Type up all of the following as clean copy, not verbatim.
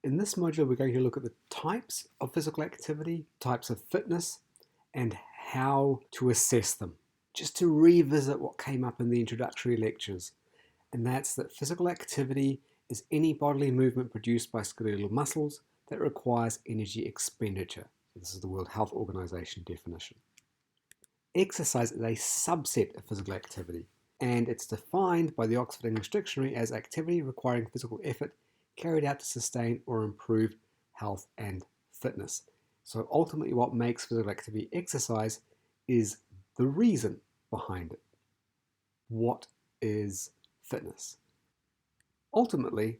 In this module, we're going to look at the types of physical activity, types of fitness, and how to assess them. Just to revisit what came up in the introductory lectures, and that's that physical activity is any bodily movement produced by skeletal muscles that requires energy expenditure. This is the World Health Organization definition. Exercise is a subset of physical activity, and it's defined by the Oxford English Dictionary as activity requiring physical effort carried out to sustain or improve health and fitness. So ultimately what makes physical activity exercise is the reason behind it. What is fitness? Ultimately,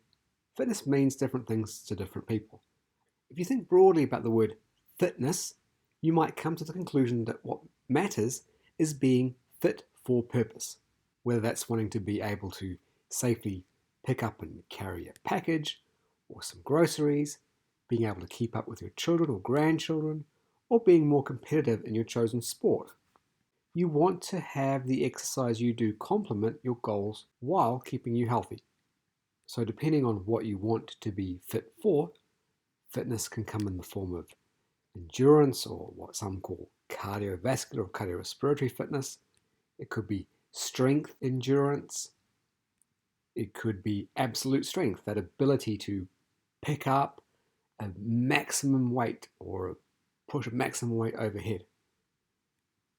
fitness means different things to different people. If you think broadly about the word fitness, you might come to the conclusion that what matters is being fit for purpose, whether that's wanting to be able to safely pick up and carry a package or some groceries, being able to keep up with your children or grandchildren, or being more competitive in your chosen sport. You want to have the exercise you do complement your goals while keeping you healthy. So depending on what you want to be fit for, fitness can come in the form of endurance, or what some call cardiovascular or cardiorespiratory fitness. It could be strength endurance. It could be absolute strength, that ability to pick up a maximum weight or push a maximum weight overhead.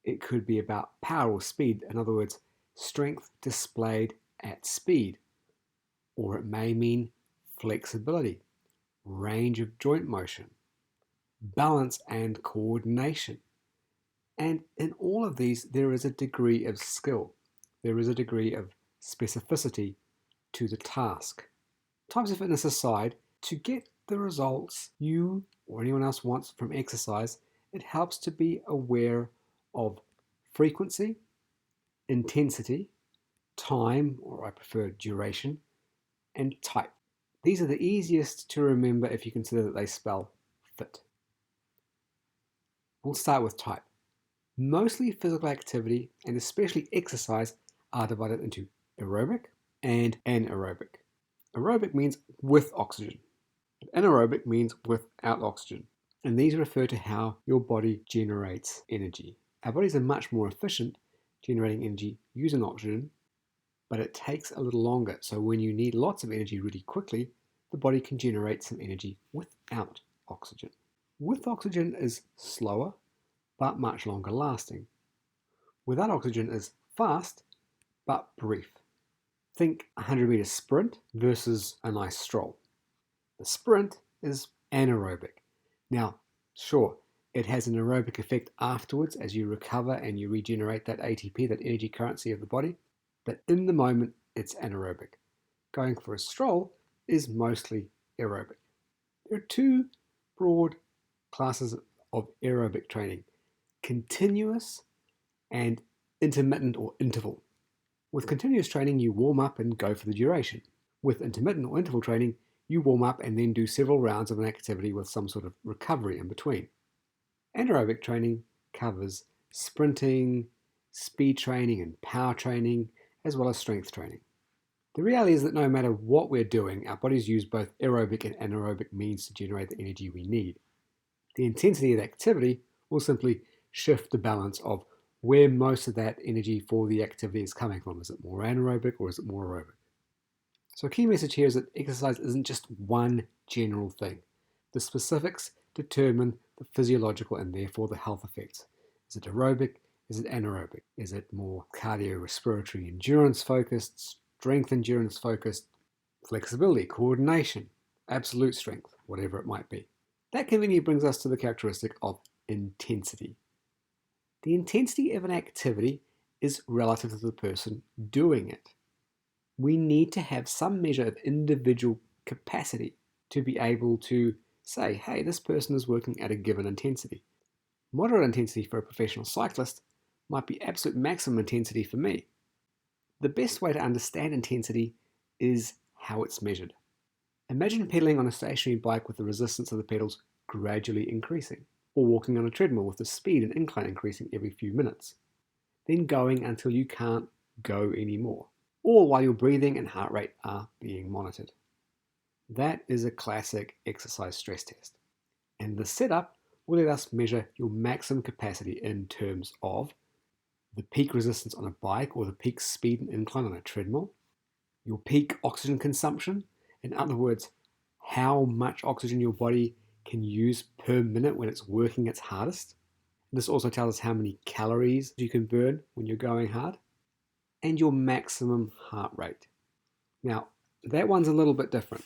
It could be about power or speed, in other words, strength displayed at speed. Or it may mean flexibility, range of joint motion, balance and coordination. And in all of these, there is a degree of skill. There is a degree of specificity to the task. Types of fitness aside, to get the results you or anyone else wants from exercise, it helps to be aware of frequency, intensity, time, or I prefer duration, and type. These are the easiest to remember if you consider that they spell fit. We'll start with type. Mostly physical activity, and especially exercise, are divided into aerobic and anaerobic. Aerobic means with oxygen. Anaerobic means without oxygen. And these refer to how your body generates energy. Our bodies are much more efficient generating energy using oxygen, but it takes a little longer. So when you need lots of energy really quickly, the body can generate some energy without oxygen. With oxygen is slower, but much longer lasting. Without oxygen is fast, but brief. Think 100-meter sprint versus a nice stroll. The sprint is anaerobic. Now, sure, it has an aerobic effect afterwards as you recover and you regenerate that ATP, that energy currency of the body, but in the moment, it's anaerobic. Going for a stroll is mostly aerobic. There are two broad classes of aerobic training: continuous and intermittent or interval. With continuous training, you warm up and go for the duration. With intermittent or interval training, you warm up and then do several rounds of an activity with some sort of recovery in between. Anaerobic training covers sprinting, speed training, and power training, as well as strength training. The reality is that no matter what we're doing, our bodies use both aerobic and anaerobic means to generate the energy we need. The intensity of the activity will simply shift the balance of where most of that energy for the activity is coming from. Is it more anaerobic or is it more aerobic? So a key message here is that exercise isn't just one general thing. The specifics determine the physiological and therefore the health effects. Is it aerobic? Is it anaerobic? Is it more cardiorespiratory endurance focused, strength endurance focused, flexibility, coordination, absolute strength, whatever it might be? That conveniently brings us to the characteristic of intensity. The intensity of an activity is relative to the person doing it. We need to have some measure of individual capacity to be able to say, hey, this person is working at a given intensity. Moderate intensity for a professional cyclist might be absolute maximum intensity for me. The best way to understand intensity is how it's measured. Imagine pedaling on a stationary bike with the resistance of the pedals gradually increasing, or walking on a treadmill with the speed and incline increasing every few minutes, then going until you can't go anymore, all while your breathing and heart rate are being monitored. That is a classic exercise stress test. And the setup will let us measure your maximum capacity in terms of the peak resistance on a bike or the peak speed and incline on a treadmill, your peak oxygen consumption, in other words, how much oxygen your body can use per minute when it's working its hardest. This also tells us how many calories you can burn when you're going hard, and your maximum heart rate. Now, that one's a little bit different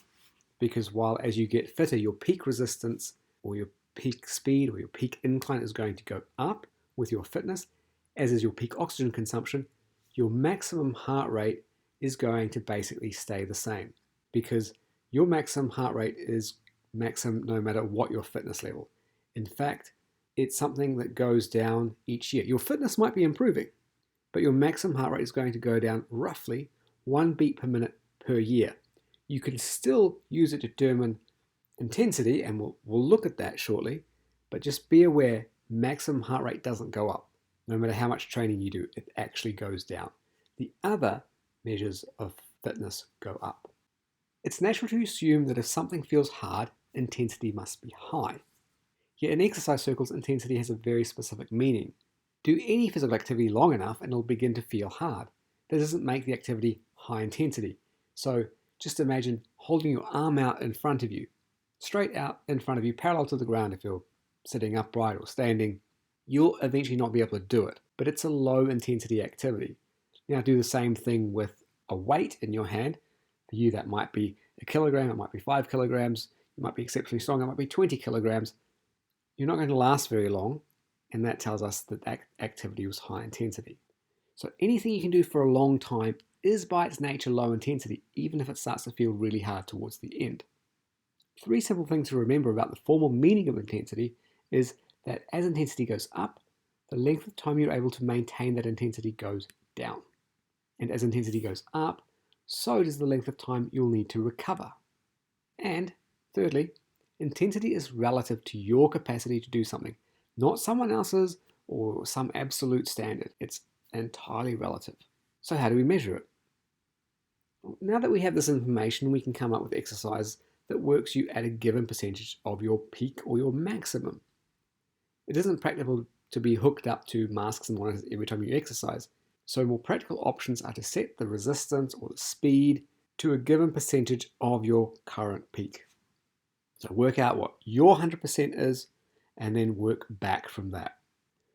because while as you get fitter, your peak resistance or your peak speed or your peak incline is going to go up with your fitness, as is your peak oxygen consumption, your maximum heart rate is going to basically stay the same because your maximum heart rate is maximum no matter what your fitness level. In fact, it's something that goes down each year. Your fitness might be improving, but your maximum heart rate is going to go down roughly 1 beat per minute per year. You can still use it to determine intensity, and we'll look at that shortly, but just be aware maximum heart rate doesn't go up. No matter how much training you do, it actually goes down. The other measures of fitness go up. It's natural to assume that if something feels hard, intensity must be high. Yet in exercise circles, intensity has a very specific meaning. Do any physical activity long enough and it'll begin to feel hard. That doesn't make the activity high intensity. So just imagine holding your arm out in front of you, straight out in front of you, parallel to the ground if you're sitting upright or standing. You'll eventually not be able to do it, but it's a low intensity activity. Now do the same thing with a weight in your hand. For you that might be a kilogram, it might be 5 kilograms, you might be exceptionally strong, it might be 20 kilograms. You're not going to last very long, and that tells us that that activity was high intensity. So anything you can do for a long time is by its nature low intensity, even if it starts to feel really hard towards the end. 3 simple things to remember about the formal meaning of intensity is that as intensity goes up, the length of time you're able to maintain that intensity goes down. And as intensity goes up, so does the length of time you'll need to recover. And thirdly, intensity is relative to your capacity to do something, not someone else's or some absolute standard. It's entirely relative. So how do we measure it? Now that we have this information, we can come up with exercises that works you at a given percentage of your peak or your maximum. It isn't practical to be hooked up to masks and monitors every time you exercise, so more practical options are to set the resistance or the speed to a given percentage of your current peak. So work out what your 100% is and then work back from that.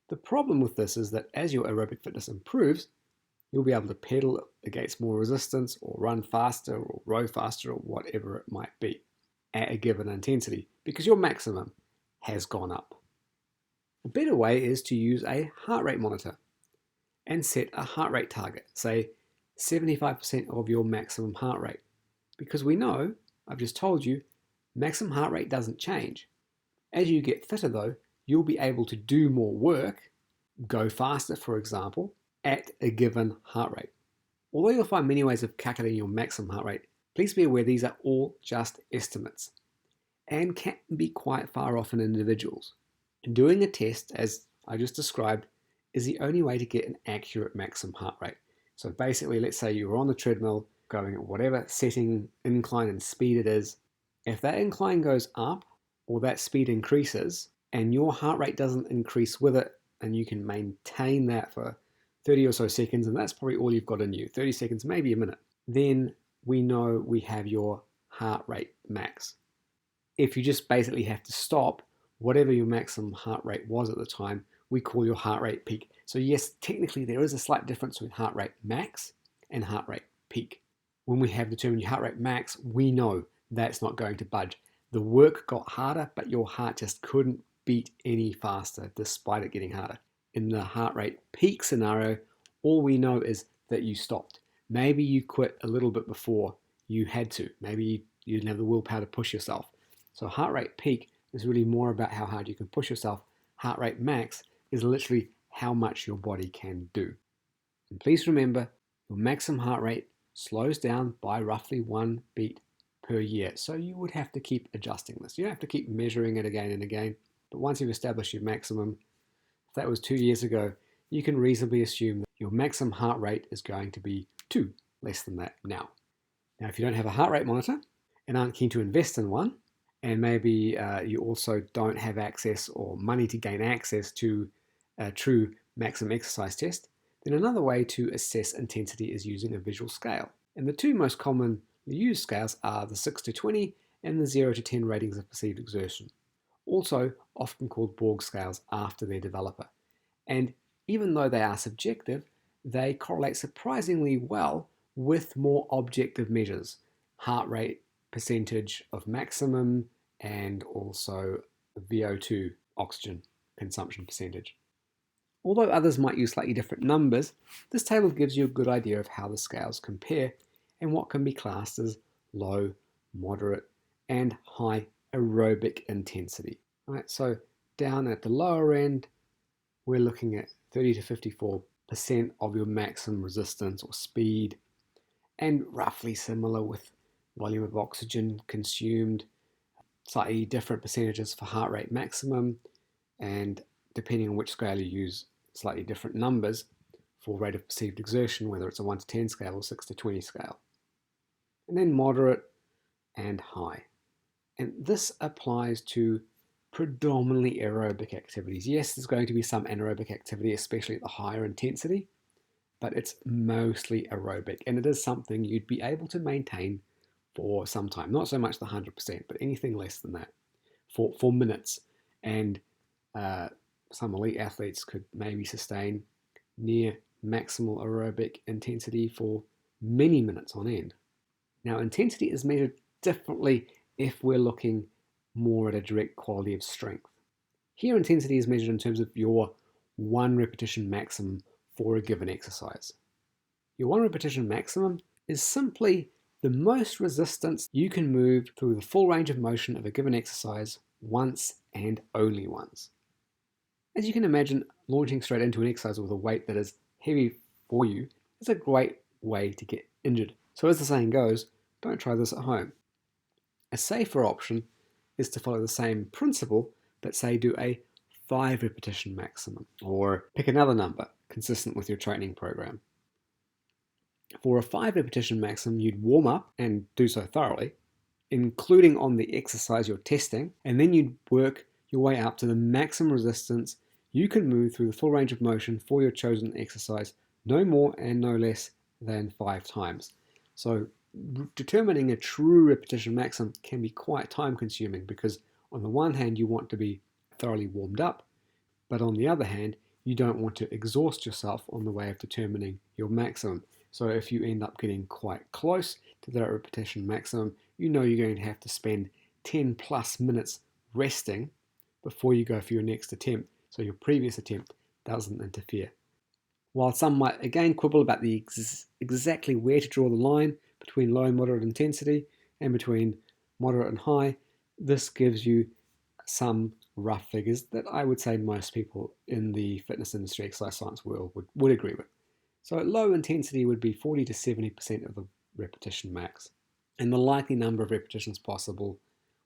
The problem with this is that as your aerobic fitness improves, you'll be able to pedal against more resistance or run faster or row faster or whatever it might be at a given intensity because your maximum has gone up. A better way is to use a heart rate monitor and set a heart rate target, say 75% of your maximum heart rate. Because we know, I've just told you, maximum heart rate doesn't change. As you get fitter though, you'll be able to do more work, go faster for example, at a given heart rate. Although you'll find many ways of calculating your maximum heart rate, please be aware these are all just estimates and can be quite far off in individuals. And doing a test, as I just described, is the only way to get an accurate maximum heart rate. So basically, let's say you're on the treadmill going at whatever setting, incline and speed it is. If that incline goes up or that speed increases and your heart rate doesn't increase with it and you can maintain that for 30 or so seconds, and that's probably all you've got in you, 30 seconds, maybe a minute, then we know we have your heart rate max. If you just basically have to stop, whatever your maximum heart rate was at the time, we call your heart rate peak. So yes, technically there is a slight difference between heart rate max and heart rate peak. When we have determined your heart rate max, we know that's not going to budge. The work got harder, but your heart just couldn't beat any faster despite it getting harder. In the heart rate peak scenario, all we know is that you stopped. Maybe you quit a little bit before you had to. Maybe you didn't have the willpower to push yourself. So heart rate peak is really more about how hard you can push yourself. Heart rate max is literally how much your body can do. And please remember, your maximum heart rate slows down by roughly 1 beat per year. So you would have to keep adjusting this. You don't have to keep measuring it again and again. But once you've established your maximum, if that was 2 years ago, you can reasonably assume that your maximum heart rate is going to be 2, less than that now. Now, if you don't have a heart rate monitor, and aren't keen to invest in one, and maybe you also don't have access or money to gain access to a true maximum exercise test, then another way to assess intensity is using a visual scale. And the two most commonly used scales are the 6 to 20 and the 0 to 10 ratings of perceived exertion, also often called Borg scales after their developer. And even though they are subjective, they correlate surprisingly well with more objective measures, heart rate, percentage of maximum, and also VO2, oxygen consumption percentage. Although others might use slightly different numbers, this table gives you a good idea of how the scales compare and what can be classed as low, moderate, and high aerobic intensity. All right, so down at the lower end, we're looking at 30 to 54% of your maximum resistance or speed, and roughly similar with volume of oxygen consumed, slightly different percentages for heart rate maximum, and depending on which scale you use, slightly different numbers for rate of perceived exertion, whether it's a 1 to 10 scale or 6 to 20 scale. And then moderate and high. And this applies to predominantly aerobic activities. Yes, there's going to be some anaerobic activity, especially at the higher intensity, but it's mostly aerobic, and it is something you'd be able to maintain for some time. Not so much the 100%, but anything less than that for minutes. And some elite athletes could maybe sustain near maximal aerobic intensity for many minutes on end. Now, intensity is measured differently if we're looking more at a direct quality of strength. Here, intensity is measured in terms of your 1 repetition maximum for a given exercise. Your 1 repetition maximum is simply the most resistance you can move through the full range of motion of a given exercise once and only once. As you can imagine, launching straight into an exercise with a weight that is heavy for you is a great way to get injured. So as the saying goes, don't try this at home. A safer option is to follow the same principle, but say do a 5 repetition maximum, or pick another number consistent with your training program. For a 5 repetition maximum, you'd warm up and do so thoroughly, including on the exercise you're testing, and then you'd work your way up to the maximum resistance you can move through the full range of motion for your chosen exercise, no more and no less than 5 times. So determining a true repetition maximum can be quite time consuming, because on the one hand you want to be thoroughly warmed up, but on the other hand you don't want to exhaust yourself on the way of determining your maximum. So if you end up getting quite close to that repetition maximum, you know you're going to have to spend 10 plus minutes resting before you go for your next attempt, so your previous attempt doesn't interfere. While some might again quibble about the exactly where to draw the line between low and moderate intensity and between moderate and high, this gives you some rough figures that I would say most people in the fitness industry, exercise science world would agree with. So low intensity would be 40 to 70% of the repetition max, and the likely number of repetitions possible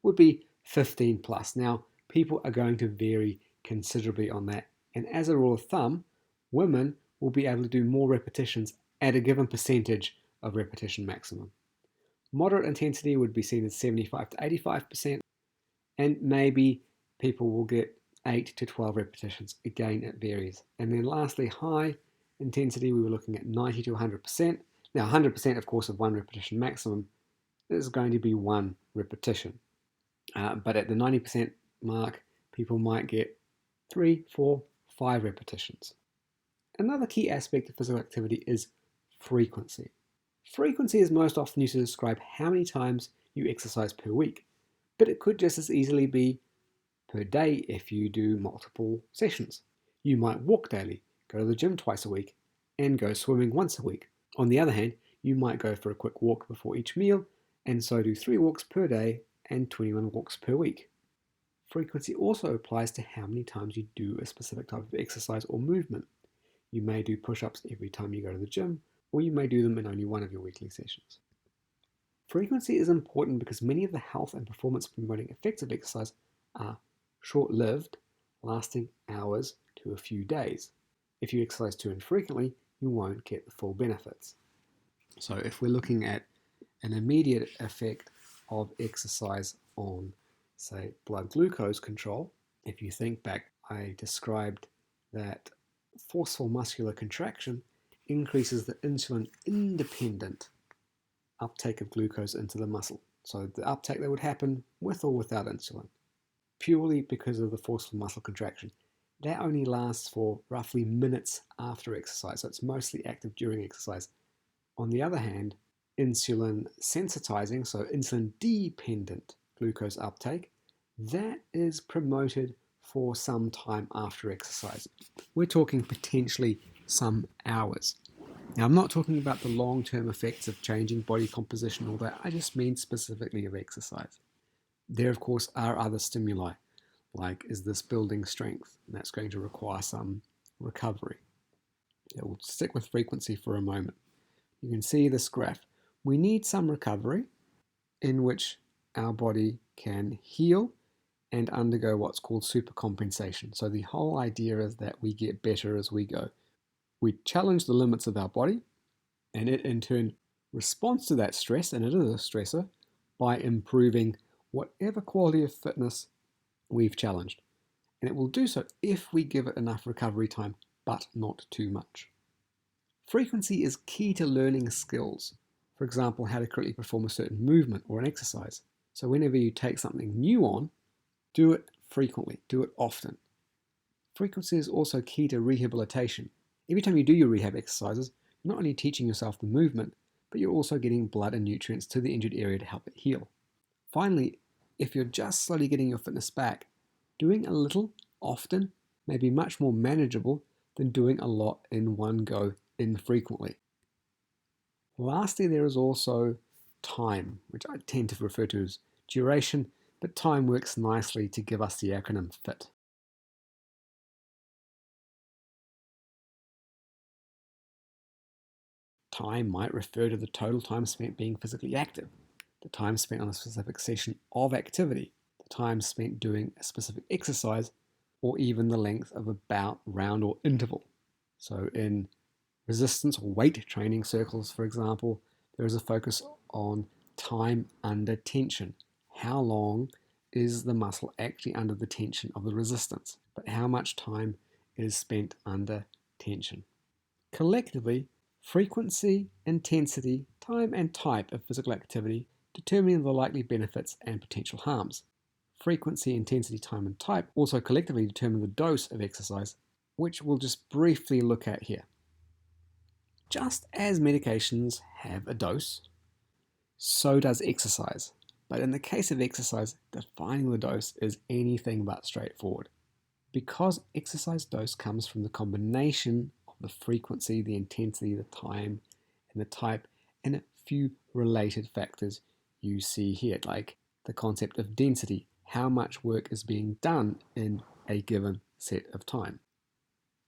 would be 15 plus. Now, people are going to vary considerably on that, and as a rule of thumb, women will be able to do more repetitions at a given percentage of repetition maximum. Moderate intensity would be seen as 75 to 85%, and maybe people will get 8 to 12 repetitions. Again, it varies. And then lastly, high intensity, we were looking at 90 to 100%. Now, 100%, of course, of 1 repetition maximum is going to be 1 repetition. But at the 90% mark, people might get 3, 4, 5 repetitions. Another key aspect of physical activity is frequency. Frequency is most often used to describe how many times you exercise per week, but it could just as easily be per day if you do multiple sessions. You might walk daily, go to the gym twice a week, and go swimming once a week. On the other hand, you might go for a quick walk before each meal, and so do 3 walks per day and 21 walks per week. Frequency also applies to how many times you do a specific type of exercise or movement. You may do push-ups every time you go to the gym, or you may do them in only one of your weekly sessions. Frequency is important because many of the health and performance promoting effects of exercise are short-lived, lasting hours to a few days. If you exercise too infrequently, you won't get the full benefits. So if we're looking at an immediate effect of exercise on, say, blood glucose control. If you think back, I described that forceful muscular contraction increases the insulin-independent uptake of glucose into the muscle. So the uptake that would happen with or without insulin, purely because of the forceful muscle contraction. That only lasts for roughly minutes after exercise, so it's mostly active during exercise. On the other hand, insulin sensitizing, so insulin dependent glucose uptake, that is promoted for some time after exercise. We're talking potentially some hours. Now, I'm not talking about the long-term effects of changing body composition, all that. I just mean specifically of exercise. There, of course, are other stimuli, like is this building strength? And that's going to require some recovery. We'll stick with frequency for a moment. You can see this graph. We need some recovery in which our body can heal and undergo what's called supercompensation. So the whole idea is that we get better as we go. We challenge the limits of our body, and it in turn responds to that stress, and it is a stressor, by improving whatever quality of fitness we've challenged. And it will do so if we give it enough recovery time, but not too much. Frequency is key to learning skills. For example, how to correctly perform a certain movement or an exercise. So whenever you take something new on, do it frequently, do it often. Frequency is also key to rehabilitation. Every time you do your rehab exercises, you're not only teaching yourself the movement, but you're also getting blood and nutrients to the injured area to help it heal. Finally, if you're just slowly getting your fitness back, doing a little often may be much more manageable than doing a lot in one go infrequently. Lastly, there is also time, which I tend to refer to as duration, but time works nicely to give us the acronym FIT. Time might refer to the total time spent being physically active, the time spent on a specific session of activity, the time spent doing a specific exercise, or even the length of a bout, round, or interval. So in resistance or weight training circles, for example, there is a focus on time under tension. How long is the muscle actually under the tension of the resistance? But how much time is spent under tension? Collectively, frequency, intensity, time, and type of physical activity determine the likely benefits and potential harms. Frequency, intensity, time, and type also collectively determine the dose of exercise, which we'll just briefly look at here. Just as medications have a dose, so does exercise. But in the case of exercise, defining the dose is anything but straightforward. Because exercise dose comes from the combination of the frequency, the intensity, the time, and the type, and a few related factors you see here, like the concept of density, how much work is being done in a given set of time.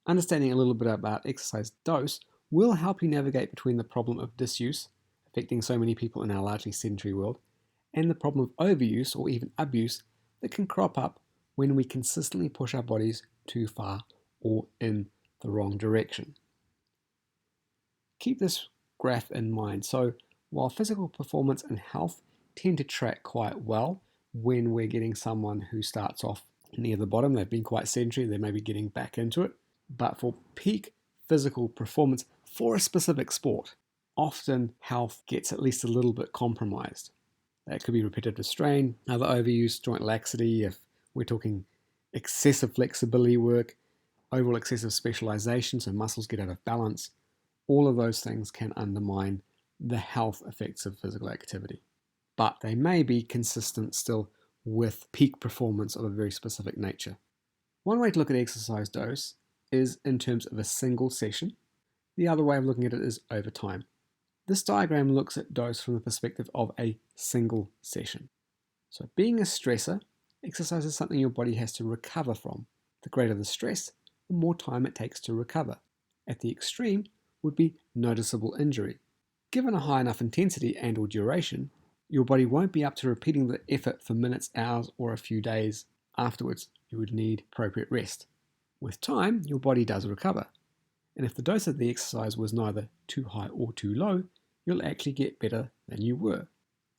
Understanding a little bit about exercise dose will help you navigate between the problem of disuse, affecting so many people in our largely sedentary world, and the problem of overuse or even abuse that can crop up when we consistently push our bodies too far or in the wrong direction. Keep this graph in mind. So while physical performance and health tend to track quite well when we're getting someone who starts off near the bottom, they've been quite sedentary, they may be getting back into it, but for peak physical performance for a specific sport, often health gets at least a little bit compromised. That could be repetitive strain, other overuse, joint laxity, if we're talking excessive flexibility work, overall excessive specialization, so muscles get out of balance. All of those things can undermine the health effects of physical activity. But they may be consistent still with peak performance of a very specific nature. One way to look at exercise dose is in terms of a single session. The other way of looking at it is over time. This diagram looks at dose from the perspective of a single session. So being a stressor, exercise is something your body has to recover from. The greater the stress, the more time it takes to recover. At the extreme would be noticeable injury. Given a high enough intensity and or duration, your body won't be up to repeating the effort for minutes, hours, or a few days. Afterwards, you would need appropriate rest. With time, your body does recover. And if the dose of the exercise was neither too high or too low, you'll actually get better than you were.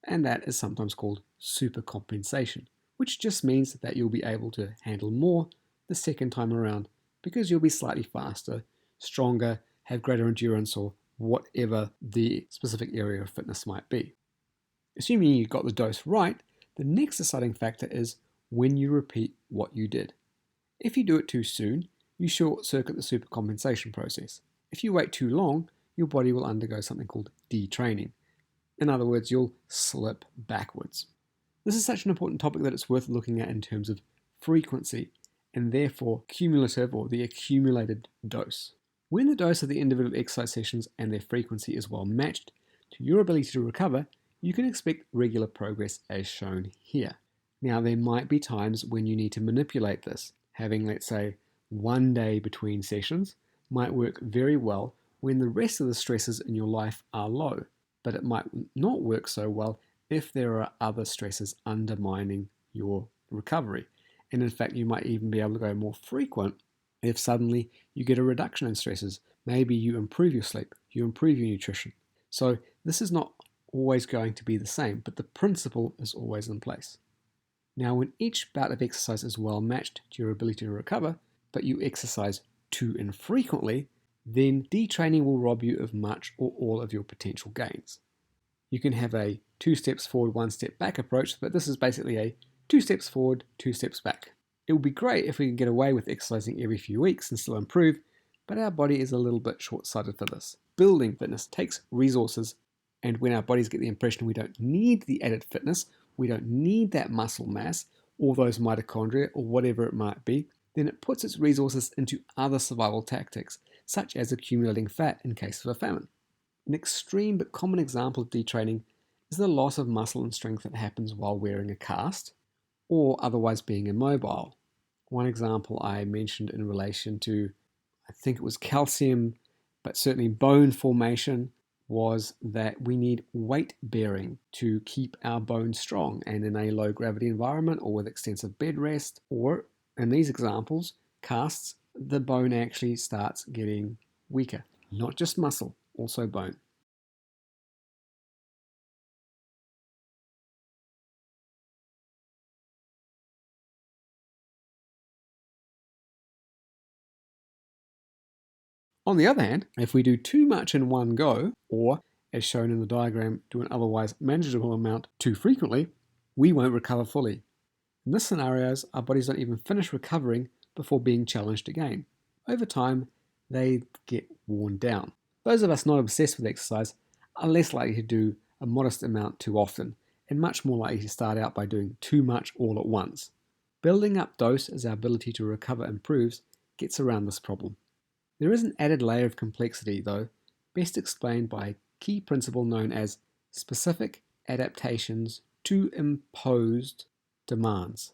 and that is sometimes called supercompensation, which just means that you'll be able to handle more the second time around because you'll be slightly faster, stronger, have greater endurance, or whatever the specific area of fitness might be. Assuming you got the dose right, the next deciding factor is when you repeat what you did. If you do it too soon, you short circuit the supercompensation process. If you wait too long, your body will undergo something called detraining. In other words, you'll slip backwards. This is such an important topic that it's worth looking at in terms of frequency and therefore cumulative or the accumulated dose. When the dose of the individual exercise sessions and their frequency is well matched to your ability to recover, you can expect regular progress as shown here. Now, there might be times when you need to manipulate this. Having, let's say, 1 day between sessions might work very well when the rest of the stresses in your life are low, but it might not work so well if there are other stresses undermining your recovery. And in fact, you might even be able to go more frequent if suddenly you get a reduction in stresses. Maybe you improve your sleep, you improve your nutrition. So this is not always going to be the same, but the principle is always in place. Now, when each bout of exercise is well matched to your ability to recover, but you exercise too infrequently, then detraining will rob you of much or all of your potential gains. You can have a 2 steps forward, 1 step back approach, but this is basically a 2 steps forward, 2 steps back. It would be great if we could get away with exercising every few weeks and still improve, but our body is a little bit short-sighted for this. Building fitness takes resources, and when our bodies get the impression we don't need the added fitness, we don't need that muscle mass or those mitochondria or whatever it might be, then it puts its resources into other survival tactics, such as accumulating fat in case of a famine. An extreme but common example of detraining is the loss of muscle and strength that happens while wearing a cast or otherwise being immobile. One example I mentioned in relation to, I think it was calcium, but certainly bone formation, was that we need weight bearing to keep our bones strong, and in a low gravity environment or with extensive bed rest, or in these examples, casts, the bone actually starts getting weaker. Not just muscle, also bone. On the other hand, if we do too much in one go, or, as shown in the diagram, do an otherwise manageable amount too frequently, we won't recover fully. In this scenarios, our bodies don't even finish recovering before being challenged again. Over time, they get worn down. Those of us not obsessed with exercise are less likely to do a modest amount too often, and much more likely to start out by doing too much all at once. Building up dose as our ability to recover improves gets around this problem. There is an added layer of complexity, though, best explained by a key principle known as specific adaptations to imposed demands.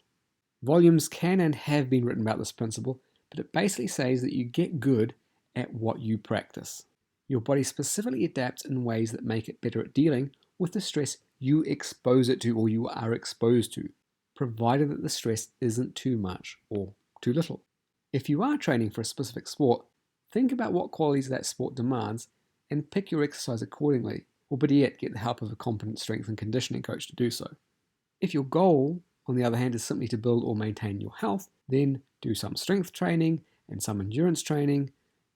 Volumes can and have been written about this principle, but it basically says that you get good at what you practice. Your body specifically adapts in ways that make it better at dealing with the stress you expose it to or you are exposed to, provided that the stress isn't too much or too little. If you are training for a specific sport, think about what qualities that sport demands and pick your exercise accordingly, or better yet, get the help of a competent strength and conditioning coach to do so. If your goal, on the other hand, is simply to build or maintain your health, then do some strength training and some endurance training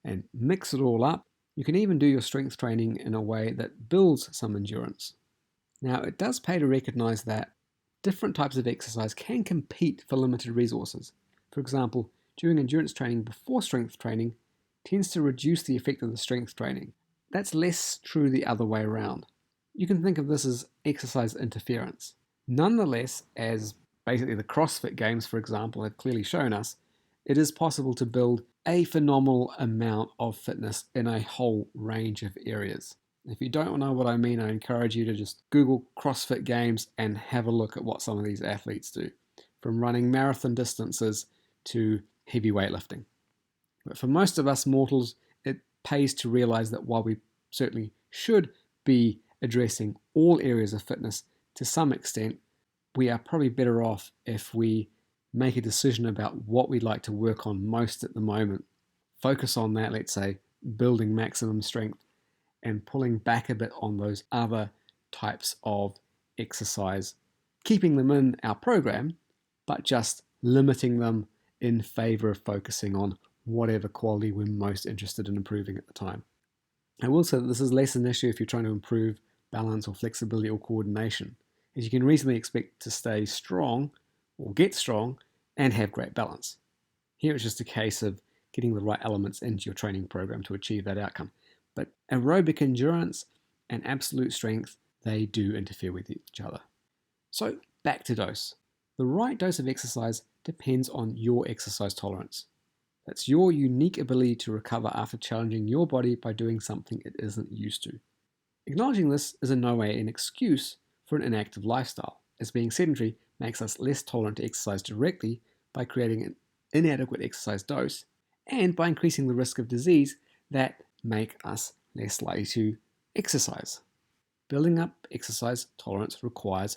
and mix it all up. You can even do your strength training in a way that builds some endurance. Now, it does pay to recognize that different types of exercise can compete for limited resources. For example, doing endurance training before strength training tends to reduce the effect of the strength training. That's less true the other way around. You can think of this as exercise interference. Nonetheless, as basically the CrossFit Games, for example, have clearly shown us, it is possible to build a phenomenal amount of fitness in a whole range of areas. If you don't know what I mean, I encourage you to just Google CrossFit Games and have a look at what some of these athletes do, from running marathon distances to heavy weightlifting. But for most of us mortals, it pays to realize that while we certainly should be addressing all areas of fitness to some extent, we are probably better off if we make a decision about what we'd like to work on most at the moment. Focus on that, let's say, building maximum strength and pulling back a bit on those other types of exercise, keeping them in our program, but just limiting them in favor of focusing on whatever quality we're most interested in improving at the time. I will say that this is less an issue if you're trying to improve balance or flexibility or coordination, as you can reasonably expect to stay strong or get strong and have great balance. Here it's just a case of getting the right elements into your training program to achieve that outcome. But aerobic endurance and absolute strength, they do interfere with each other. So back to dose. The right dose of exercise depends on your exercise tolerance. That's your unique ability to recover after challenging your body by doing something it isn't used to. Acknowledging this is in no way an excuse for an inactive lifestyle, as being sedentary makes us less tolerant to exercise directly by creating an inadequate exercise dose and by increasing the risk of disease that make us less likely to exercise. Building up exercise tolerance requires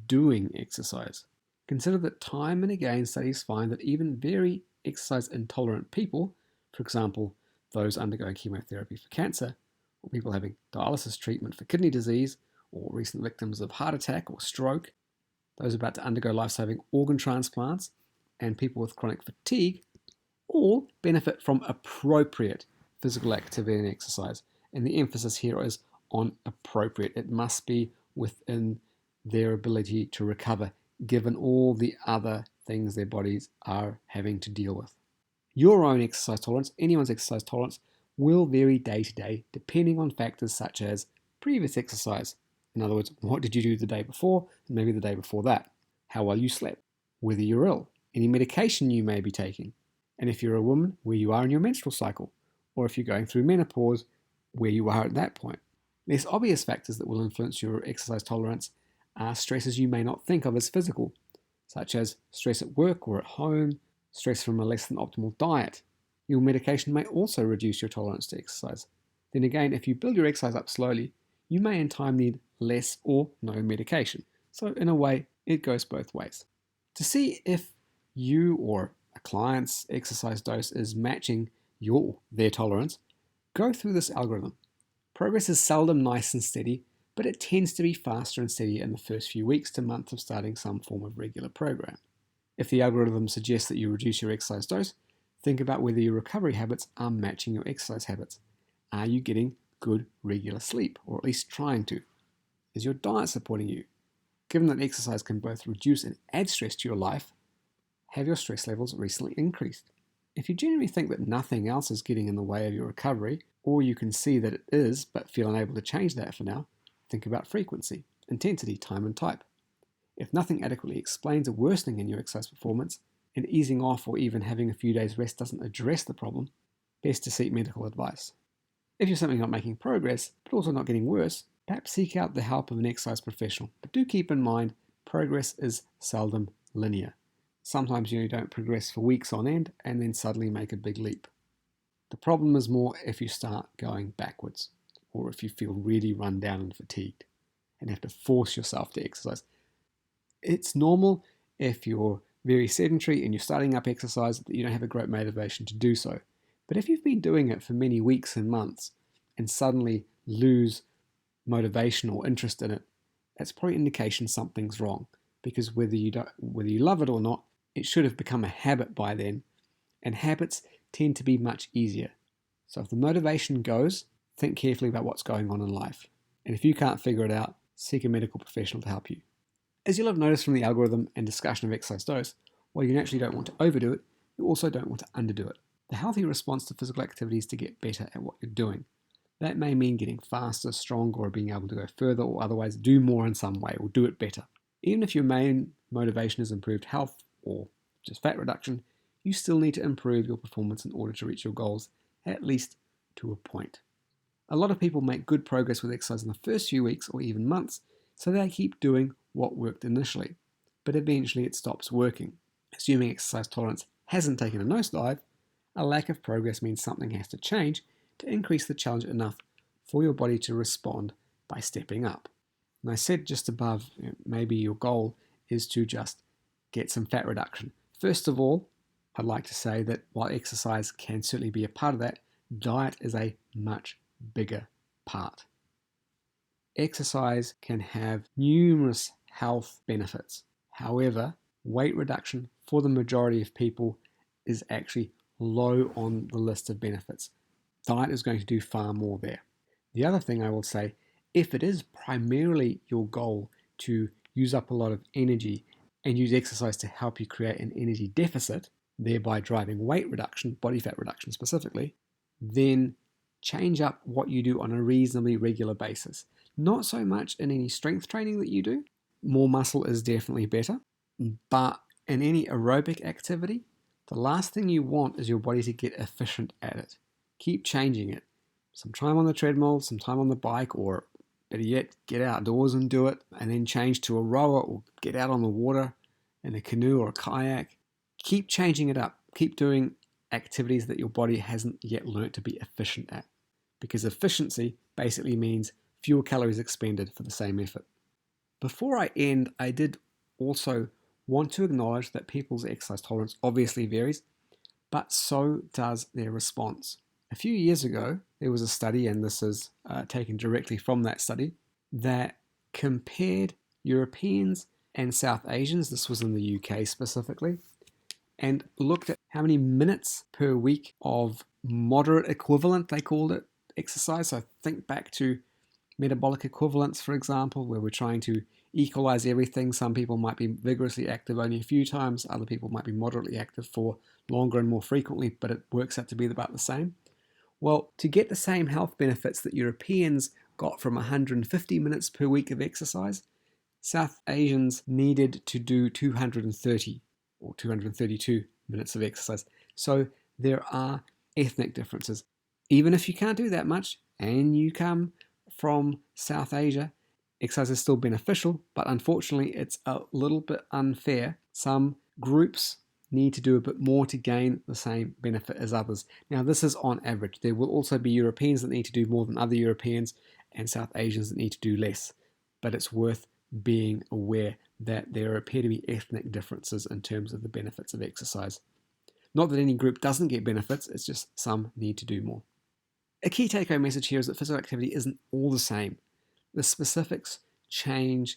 doing exercise. Consider that time and again studies find that even very exercise intolerant people, for example, those undergoing chemotherapy for cancer, or people having dialysis treatment for kidney disease, or recent victims of heart attack or stroke, those about to undergo life-saving organ transplants, and people with chronic fatigue, all benefit from appropriate physical activity and exercise. And the emphasis here is on appropriate. It must be within their ability to recover, given all the other things their bodies are having to deal with. Your own exercise tolerance, anyone's exercise tolerance, will vary day to day depending on factors such as previous exercise. In other words, what did you do the day before and maybe the day before that? How well you slept, whether you're ill, any medication you may be taking, and if you're a woman, where you are in your menstrual cycle, or if you're going through menopause, where you are at that point. Less obvious factors that will influence your exercise tolerance are stresses you may not think of as physical, such as stress at work or at home, stress from a less than optimal diet. Your medication may also reduce your tolerance to exercise. Then again, if you build your exercise up slowly, you may in time need less or no medication. So in a way, it goes both ways. To see if you or a client's exercise dose is matching their tolerance, go through this algorithm. Progress is seldom nice and steady, but it tends to be faster and steadier in the first few weeks to months of starting some form of regular program. If the algorithm suggests that you reduce your exercise dose, think about whether your recovery habits are matching your exercise habits. Are you getting good regular sleep, or at least trying to? Is your diet supporting you? Given that exercise can both reduce and add stress to your life, have your stress levels recently increased? If you genuinely think that nothing else is getting in the way of your recovery, or you can see that it is but feel unable to change that for now, think about frequency, intensity, time and type. If nothing adequately explains a worsening in your exercise performance, and easing off or even having a few days rest doesn't address the problem, best to seek medical advice. If you're simply not making progress, but also not getting worse, perhaps seek out the help of an exercise professional. But do keep in mind, progress is seldom linear. Sometimes you don't progress for weeks on end and then suddenly make a big leap. The problem is more if you start going backwards, or if you feel really run down and fatigued and have to force yourself to exercise. It's normal if you're very sedentary and you're starting up exercise that you don't have a great motivation to do so. But if you've been doing it for many weeks and months and suddenly lose motivation or interest in it, that's probably an indication something's wrong, because whether you love it or not, it should have become a habit by then, and habits tend to be much easier. So if the motivation goes, think carefully about what's going on in life. And if you can't figure it out, seek a medical professional to help you. As you'll have noticed from the algorithm and discussion of exercise dose, while you naturally don't want to overdo it, you also don't want to underdo it. The healthy response to physical activity is to get better at what you're doing. That may mean getting faster, stronger, or being able to go further, or otherwise do more in some way, or do it better. Even if your main motivation is improved health, or just fat reduction, you still need to improve your performance in order to reach your goals, at least to a point. A lot of people make good progress with exercise in the first few weeks or even months, so they keep doing what worked initially, but eventually it stops working. Assuming exercise tolerance hasn't taken a nosedive, a lack of progress means something has to change to increase the challenge enough for your body to respond by stepping up. And I said just above, maybe your goal is to just get some fat reduction. First of all, I'd like to say that while exercise can certainly be a part of that, diet is a much bigger part. exercise can have numerous health benefits. However, weight reduction for the majority of people is actually low on the list of benefits. Diet is going to do far more there. The other thing I will say, if it is primarily your goal to use up a lot of energy and use exercise to help you create an energy deficit, thereby driving weight reduction, body fat reduction specifically, then change up what you do on a reasonably regular basis. Not so much in any strength training that you do. More muscle is definitely better. But in any aerobic activity, the last thing you want is your body to get efficient at it. Keep changing it. Some time on the treadmill, some time on the bike, or better yet, get outdoors and do it, and then change to a rower or get out on the water in a canoe or a kayak. Keep changing it up. Keep doing activities that your body hasn't yet learnt to be efficient at. Because efficiency basically means fewer calories expended for the same effort. Before I end, I did also want to acknowledge that people's exercise tolerance obviously varies, but so does their response. A few years ago, there was a study, and this is taken directly from that study, that compared Europeans and South Asians, this was in the UK specifically, and looked at how many minutes per week of moderate equivalent, they called it, exercise. So think back to metabolic equivalence, for example, where we're trying to equalize everything. Some people might be vigorously active only a few times, other people might be moderately active for longer and more frequently, but it works out to be about the same. Well, to get the same health benefits that Europeans got from 150 minutes per week of exercise, South Asians needed to do 230 or 232 minutes of exercise. So there are ethnic differences. Even if you can't do that much and you come from South Asia, exercise is still beneficial, but unfortunately it's a little bit unfair. Some groups need to do a bit more to gain the same benefit as others. Now, this is on average. There will also be Europeans that need to do more than other Europeans and South Asians that need to do less. But it's worth being aware that there appear to be ethnic differences in terms of the benefits of exercise. Not that any group doesn't get benefits, it's just some need to do more. A key take-home message here is that physical activity isn't all the same. The specifics change,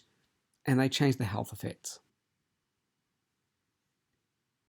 and they change the health effects.